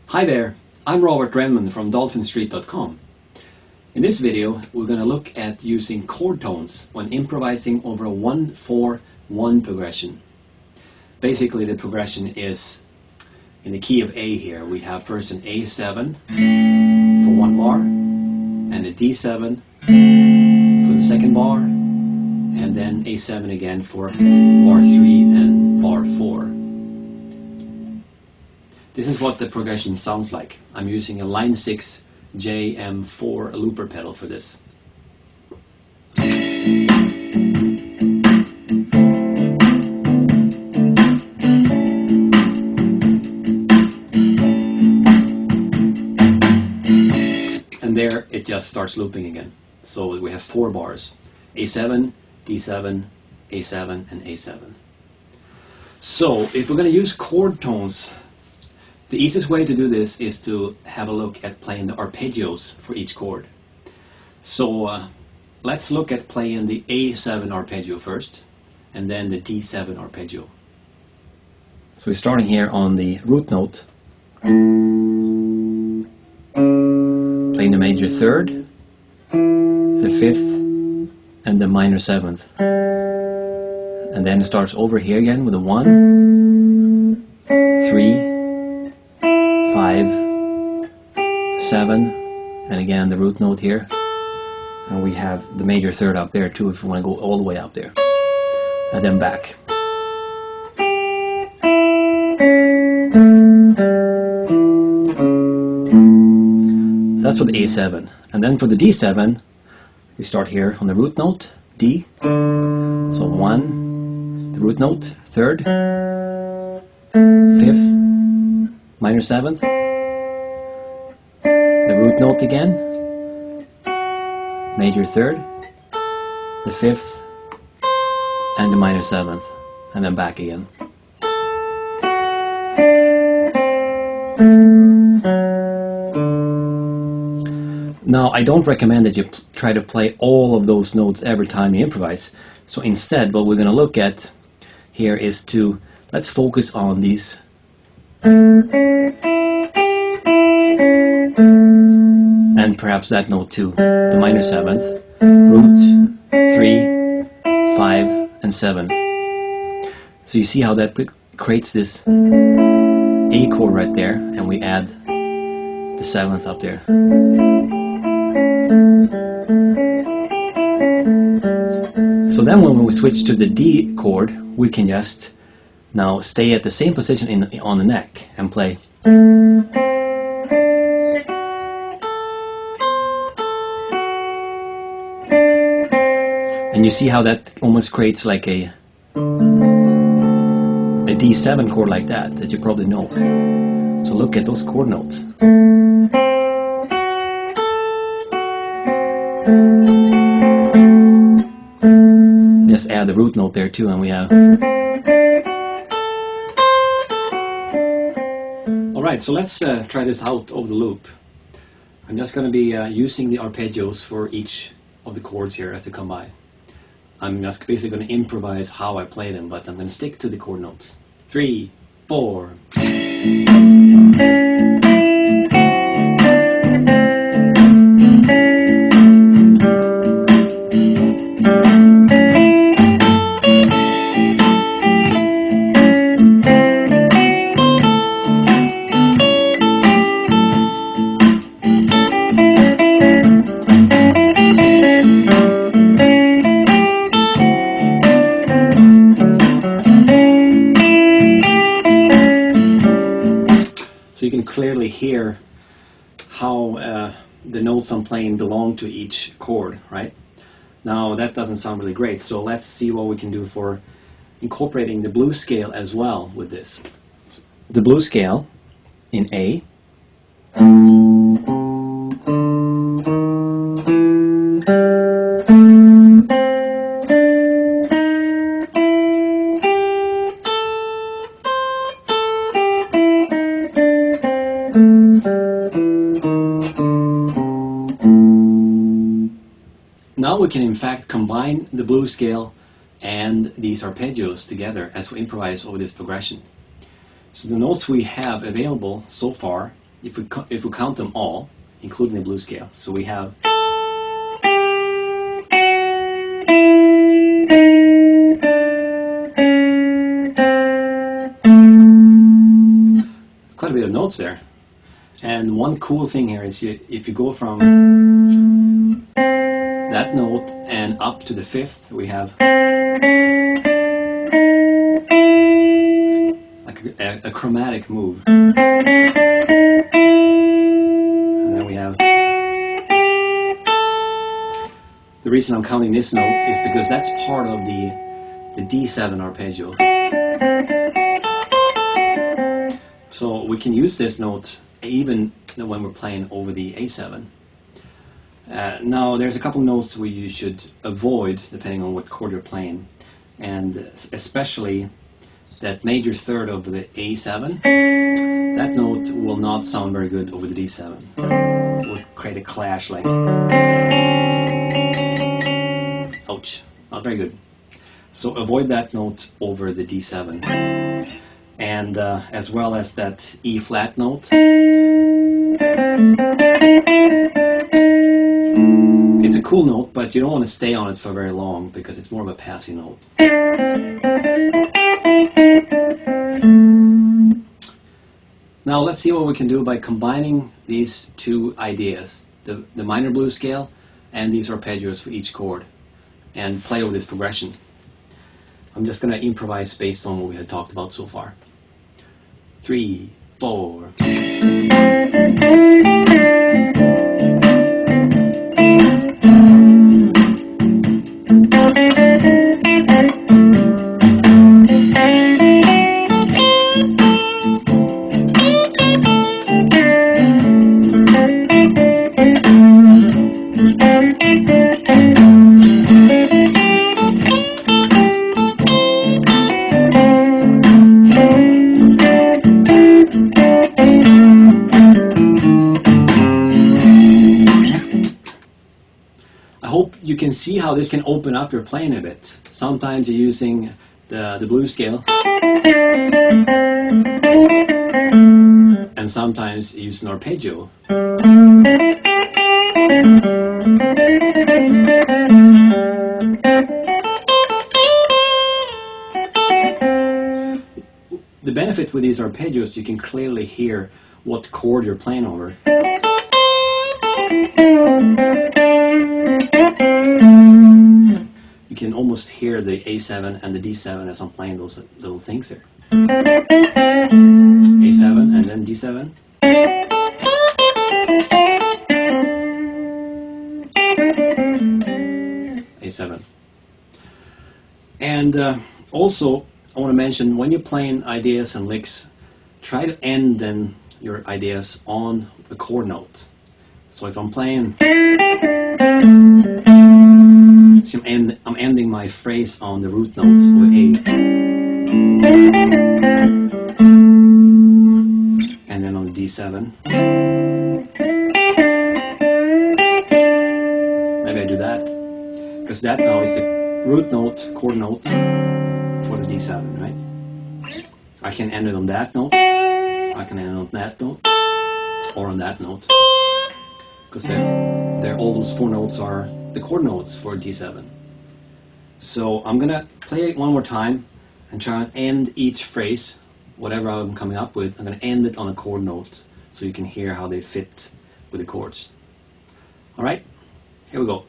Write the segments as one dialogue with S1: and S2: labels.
S1: Hi there, I'm Robert Renman from dolphinstreet.com. In this video we're going to look at using chord tones when improvising over a 1-4-1 progression. Basically the progression is in the key of A here. We have first an A7 for one bar and a D7 for the second bar and then A7 again for bar 3 and bar 4. This is what the progression sounds like. I'm using a line 6 JM4 looper pedal for this. And there it just starts looping again. So we have 4 bars. A7, D7, A7 and A7. So if we're going to use chord tones, the easiest way to do this is to have a look at playing the arpeggios for each chord. So let's look at playing the A7 arpeggio first and then the D7 arpeggio. So we're starting here on the root note, playing the major 3rd, the 5th and the minor 7th. And then it starts over here again with a 1, 3, 5, 7, and again the root note here, and we have the major 3rd up there too if you want to go all the way up there, and then back. That's for the A7, and then for the D7 we start here on the root note D, so 1, the root note, 3rd, 5th, minor 7th, the root note again, major 3rd, the 5th, and the minor 7th, and then back again. Now I don't recommend that you try to play all of those notes every time you improvise, so instead what we're going to look at here is to, let's focus on these and perhaps that note too, the minor 7th, root, 3, 5 and 7. So you see how that creates this A chord right there, and we add the 7th up there. So then when we switch to the D chord, we can just now stay at the same position on the neck and play. And you see how that almost creates like a D7 chord like that you probably know. So look at those chord notes. Just add the root note there too, and we have. Alright, so let's try this out over the loop. I'm just going to be using the arpeggios for each of the chords here as they come by. I'm just basically going to improvise how I play them, but I'm going to stick to the chord notes. 3, 4. You can clearly hear how the notes I'm playing belong to each chord, right? Now that doesn't sound really great, so let's see what we can do for incorporating the blues scale as well with this. The blues scale in A, Now we can in fact combine the blues scale and these arpeggios together as we improvise over this progression. So the notes we have available so far if we count them all, including the blues scale, so we have quite a bit of notes there. And one cool thing here is if you go from that note and up to the fifth, we have like a chromatic move. And then we have, the reason I'm counting this note is because that's part of the D7 arpeggio. So we can use this note even when we're playing over the A7. Now there's a couple notes where you should avoid depending on what chord you're playing, and especially that major third of the A7. That note will not sound very good over the D7. It will create a clash, like, ouch, not very good. So avoid that note over the D7. And as well as that E flat note. It's a cool note, but you don't want to stay on it for very long because it's more of a passy note. Now let's see what we can do by combining these two ideas, the minor blues scale and these arpeggios for each chord, and play over this progression. I'm just going to improvise based on what we had talked about so far. 3, 4. You can see how this can open up your playing a bit. Sometimes you're using the blues scale, and sometimes you use an arpeggio. The benefit with these arpeggios, you can clearly hear what chord you're playing over. You can almost hear the A7 and the D7 as I'm playing those little things there. A7 and then D7. A7. And also, I want to mention, when you're playing ideas and licks, try to end then your ideas on the chord note. So if I'm playing, see, I'm ending my phrase on the root notes, or A. And then on the D7. Maybe I do that, because that now is the root note, chord note for the D7, right? I can end it on that note, I can end it on that note, or on that note. Because all those four notes are the chord notes for D7. So I'm gonna play it one more time and try and end each phrase, whatever I'm coming up with, I'm gonna end it on a chord note so you can hear how they fit with the chords. Alright, here we go.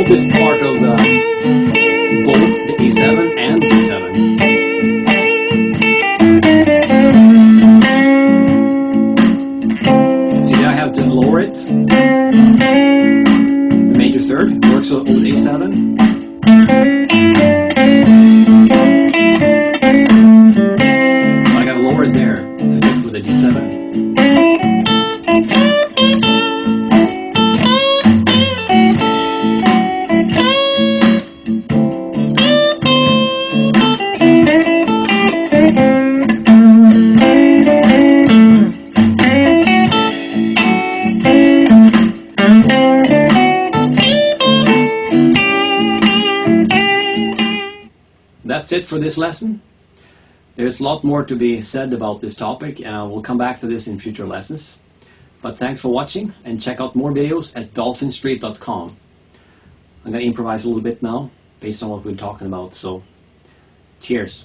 S1: This part of both the A7 and the D7. See, now I have to lower it. The major third works with A7. But I gotta lower it there to fit with the D7. it for this lesson. There's a lot more to be said about this topic, and we'll come back to this in future lessons. But thanks for watching, and check out more videos at dolphinstreet.com. I'm going to improvise a little bit now, based on what we're talking about, so cheers.